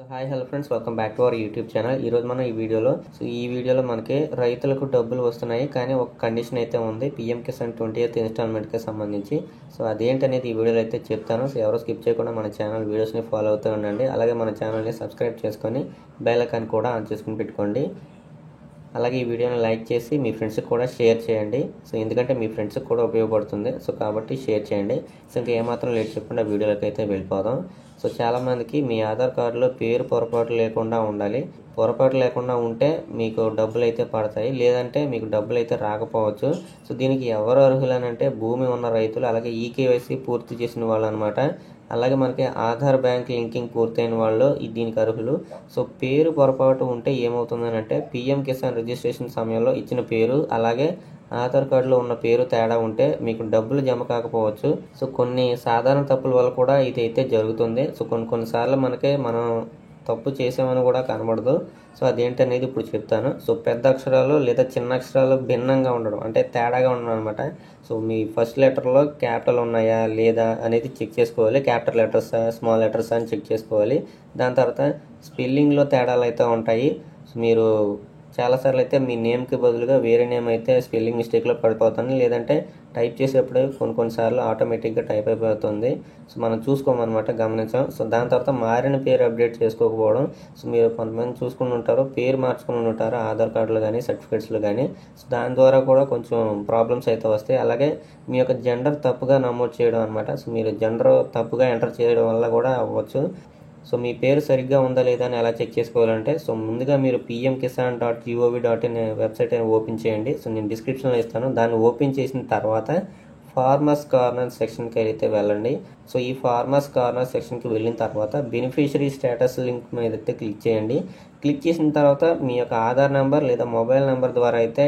Hi hello friends, welcome back to our YouTube channel. ఈరోజు మనం ఈ వీడియోలో మనకి రైతులకు డబ్బులు వస్తున్నాయి, కానీ ఒక కండిషన్ అయితే ఉంది పీఎం కిసాన్ 20th ఇన్స్టాల్మెంట్కి సంబంధించి. సో అదేంటనేది ఈ వీడియోలో అయితే చెప్తాను. సో ఎవరు స్కిప్ చేయకుండా మన ఛానల్ వీడియోస్ని ఫాలో అవుతూ ఉండండి. అలాగే మన ఛానల్ని సబ్స్క్రైబ్ చేసుకొని బెల్ ఐకాన్ కూడా ఆన్ చేసుకుని పెట్టుకోండి. అలాగే ఈ వీడియోని లైక్ చేసి మీ ఫ్రెండ్స్కి కూడా షేర్ చేయండి. సో ఎందుకంటే మీ ఫ్రెండ్స్కి కూడా ఉపయోగపడుతుంది. సో కాబట్టి షేర్ చేయండి. సో ఇంకా ఏమాత్రం లేట్ చెప్పకుండా వీడియోలోకి అయితే వెళ్ళిపోదాం. సో చాలామందికి మీ ఆధార్ కార్డులో పేరు పొరపాటు లేకుండా ఉండాలి. పొరపాటు లేకుండా ఉంటే మీకు డబ్బులు అయితే పడతాయి, లేదంటే మీకు డబ్బులు అయితే రాకపోవచ్చు. సో దీనికి ఎవరు అర్హులనంటే భూమి ఉన్న రైతులు, అలాగే ఈకేవైసీ పూర్తి చేసిన వాళ్ళు అనమాట. అలాగే మనకి ఆధార్ బ్యాంక్ లింకింగ్ పూర్తయిన వాళ్ళు దీనికి అర్హులు. సో పేరు పొరపాటు ఉంటే ఏమవుతుందని అంటే పీఎం కిసాన్ రిజిస్ట్రేషన్ సమయంలో ఇచ్చిన పేరు అలాగే ఆధార్ కార్డులో ఉన్న పేరు తేడా ఉంటే మీకు డబ్బులు జమ కాకపోవచ్చు. సో కొన్ని సాధారణ తప్పుల వల్ల కూడా ఇది అయితే జరుగుతుంది. సో కొన్నిసార్లు మనం తప్పు చేసామని కూడా కనబడదు. సో అదేంటనేది ఇప్పుడు చెప్తాను. సో పెద్ద అక్షరాలు లేదా చిన్న అక్షరాలు భిన్నంగా ఉండడం అంటే తేడాగా ఉండడం అనమాట. సో మీ ఫస్ట్ లెటర్లో క్యాపిటల్ ఉన్నాయా లేదా అనేది చెక్ చేసుకోవాలి. క్యాపిటల్ లెటర్సా స్మాల్ లెటర్సా అని చెక్ చేసుకోవాలి. దాని తర్వాత స్పెల్లింగ్లో తేడాలు అయితే ఉంటాయి. సో మీరు చాలాసార్లు అయితే మీ నేమ్కి బదులుగా వేరే నేమ్ అయితే స్పెల్లింగ్ మిస్టేక్లో పడిపోతుంది, లేదంటే టైప్ చేసేప్పుడు కొన్నిసార్లు ఆటోమేటిక్గా టైప్ అయిపోతుంది. సో మనం చూసుకోమన్నమాట, గమనించాం. సో దాని తర్వాత మారిన పేరు అప్డేట్ చేసుకోకపోవడం. సో మీరు కొంతమంది చూసుకుని ఉంటారు, పేరు మార్చుకుని ఉంటారు ఆధార్ కార్డులో కానీ సర్టిఫికేట్స్లో కానీ. సో దాని ద్వారా కూడా కొంచెం ప్రాబ్లమ్స్ అయితే వస్తాయి. అలాగే మీ యొక్క జెండర్ తప్పుగా నమోదు చేయడం అనమాట. సో మీరు జెండర్ తప్పుగా ఎంటర్ చేయడం వల్ల కూడా అవ్వచ్చు. సో మీ పేరు సరిగ్గా ఉందా లేదా అని ఎలా చెక్ చేసుకోవాలంటే, సో ముందుగా మీరు pmkisan.gov.in వెబ్సైట్ అని ఓపెన్ చేయండి. సో నేను డిస్క్రిప్షన్లో ఇస్తాను. దాన్ని ఓపెన్ చేసిన తర్వాత ఫార్మర్స్ కార్నర్ సెక్షన్కి అయితే వెళ్ళండి. సో ఈ ఫార్మర్స్ కార్నర్ సెక్షన్కి వెళ్ళిన తర్వాత బెనిఫిషరీ స్టేటస్ లింక్ మీద అయితే క్లిక్ చేయండి. క్లిక్ చేసిన తర్వాత మీ యొక్క ఆధార్ నెంబర్ లేదా మొబైల్ నెంబర్ ద్వారా అయితే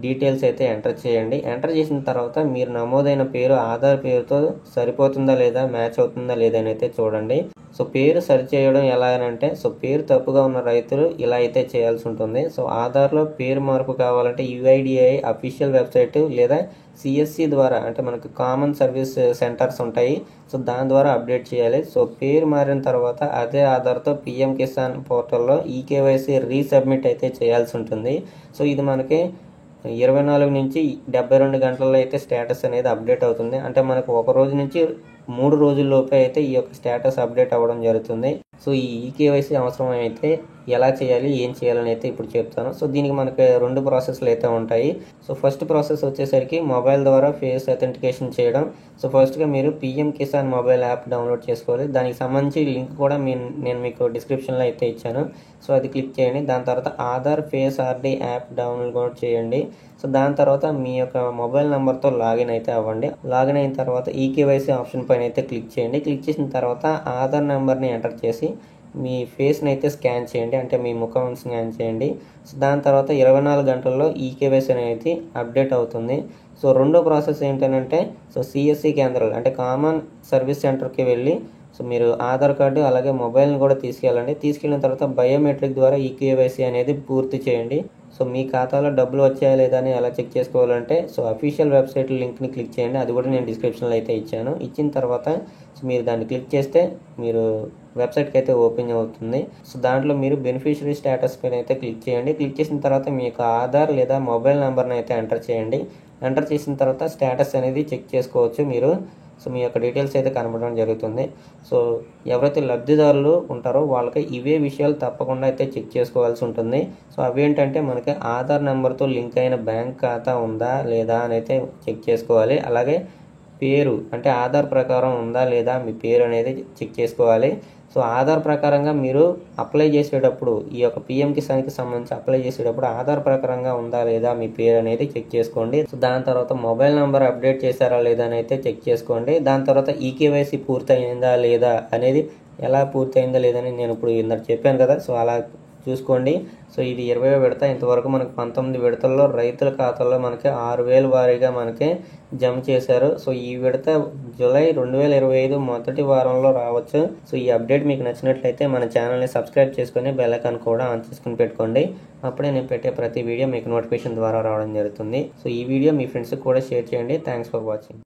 డీటెయిల్స్ అయితే ఎంటర్ చేయండి. ఎంటర్ చేసిన తర్వాత మీరు నమోదైన పేరు ఆధార్ పేరుతో సరిపోతుందా లేదా, మ్యాచ్ అవుతుందా లేదా అని అయితే చూడండి. సో పేరు సరి చేయడం ఎలా అంటే, సో పేరు తప్పుగా ఉన్న రైతులు ఇలా అయితే చేయాల్సి ఉంటుంది. సో ఆధార్లో పేరు మార్పు కావాలంటే యుఐడిఐ అఫీషియల్ వెబ్సైట్ లేదా సిఎస్సి ద్వారా, అంటే మనకు కామన్ సర్వీస్ సెంటర్స్ ఉంటాయి. సో దాని ద్వారా అప్డేట్ చేయాలి. సో పేరు మారిన తర్వాత అదే ఆధార్తో పిఎం కిసాన్ పోర్టల్లో ఈకేవైసీ రీసబ్మిట్ అయితే చేయాల్సి ఉంటుంది. సో ఇది మనకి 24 నుంచి 72 గంటల్లో అయితే స్టేటస్ అనేది అప్డేట్ అవుతుంది. అంటే మనకు ఒక రోజు నుంచి 3 రోజుల్లోపే అయితే ఈ యొక్క స్టేటస్ అప్డేట్ అవ్వడం జరుగుతుంది. సో ఈ ఈకేవైసీ అవసరం అయితే ఎలా చేయాలి, ఏం చేయాలని అయితే ఇప్పుడు చెప్తాను. సో దీనికి మనకి 2 ప్రాసెస్లు అయితే ఉంటాయి. సో ఫస్ట్ ప్రాసెస్ వచ్చేసరికి మొబైల్ ద్వారా ఫేస్ అథెంటికేషన్ చేయడం. సో ఫస్ట్గా మీరు PM Kisan mobile app download చేసుకోవాలి. దానికి సంబంధించి లింక్ కూడా నేను మీకు డిస్క్రిప్షన్లో అయితే ఇచ్చాను. సో అది క్లిక్ చేయండి. దాని తర్వాత Aadhaar face RD app download చేయండి. సో దాని తర్వాత మీ యొక్క మొబైల్ నెంబర్తో లాగిన్ అయితే అవ్వండి. లాగిన్ అయిన తర్వాత ఈకేవైసీ ఆప్షన్ పైన అయితే క్లిక్ చేయండి. క్లిక్ చేసిన తర్వాత ఆధార్ నెంబర్ని ఎంటర్ చేసి మీ ఫేస్ని అయితే స్కాన్ చేయండి, అంటే మీ ముఖం స్కాన్ చేయండి. సో దాని తర్వాత 24 గంటల్లో ఈకేవైసీ అనేది అప్డేట్ అవుతుంది. సో రెండో ప్రాసెస్ ఏంటంటే, సో సిఎస్సి కేంద్రాలు అంటే కామన్ సర్వీస్ సెంటర్కి వెళ్ళి సో మీరు ఆధార్ కార్డు అలాగే మొబైల్ని కూడా తీసుకెళ్ళండి. తీసుకెళ్ళిన తర్వాత బయోమెట్రిక్ ద్వారా ఈకేవైసీ అనేది పూర్తి చేయండి. సో మీ ఖాతాలో డబ్బులు వచ్చాయా లేదా అని ఎలా చెక్ చేసుకోవాలంటే, సో అఫీషియల్ వెబ్సైట్ లింక్ని క్లిక్ చేయండి. అది కూడా నేను డిస్క్రిప్షన్లో అయితే ఇచ్చాను. ఇచ్చిన తర్వాత సో మీరు దాన్ని క్లిక్ చేస్తే మీరు వెబ్సైట్కి అయితే ఓపెన్ అవుతుంది. సో దాంట్లో మీరు బెనిఫిషరీ స్టేటస్ పైన అయితే క్లిక్ చేయండి. క్లిక్ చేసిన తర్వాత మీ యొక్క ఆధార్ లేదా మొబైల్ నెంబర్ని అయితే ఎంటర్ చేయండి. ఎంటర్ చేసిన తర్వాత స్టేటస్ అనేది చెక్ చేసుకోవచ్చు మీరు. సో మీ యొక్క డీటెయిల్స్ అయితే కనబడడం జరుగుతుంది. సో ఎవరైతే లబ్ధిదారులు ఉంటారో వాళ్ళకి ఇవే విషయాలు తప్పకుండా అయితే చెక్ చేసుకోవాల్సి ఉంటుంది. సో అవేంటంటే మనకి ఆధార్ నెంబర్తో లింక్ అయిన బ్యాంక్ ఖాతా ఉందా లేదా అని అయితే చెక్ చేసుకోవాలి. అలాగే పేరు అంటే ఆధార్ ప్రకారం ఉందా లేదా మీ పేరు అనేది చెక్ చేసుకోవాలి. సో ఆధార్ ప్రకారంగా మీరు అప్లై చేసేటప్పుడు ఈ యొక్క పిఎం కిసాన్కి సంబంధించి అప్లై చేసేటప్పుడు ఆధార్ ప్రకారంగా ఉందా లేదా మీ పేరు అనేది చెక్ చేసుకోండి. సో దాని తర్వాత మొబైల్ నెంబర్ అప్డేట్ చేశారా లేదా అని అయితే చెక్ చేసుకోండి. దాని తర్వాత ఈకేవైసీ పూర్తయిందా లేదా అనేది ఎలా పూర్తయిందా లేదని నేను ఇప్పుడు ఇందాక చెప్పాను కదా, సో అలా చూసుకోండి. సో ఇది 20వ విడత. ఇంతవరకు మనకు 19 విడతల్లో రైతుల ఖాతాల్లో మనకి 6,000 వారీగా మనకి జమ చేశారు. సో ఈ విడత జూలై 2025 మొదటి వారంలో రావచ్చు. సో ఈ అప్డేట్ మీకు నచ్చినట్లయితే మన ఛానల్ని సబ్స్క్రైబ్ చేసుకొని బెల్ ఐకాన్ కూడా ఆన్ చేసుకుని పెట్టుకోండి. అప్పుడే నేను పెట్టే ప్రతి వీడియో మీకు నోటిఫికేషన్ ద్వారా రావడం జరుగుతుంది. సో ఈ వీడియో మీ ఫ్రెండ్స్కి కూడా షేర్ చేయండి. Thanks for watching.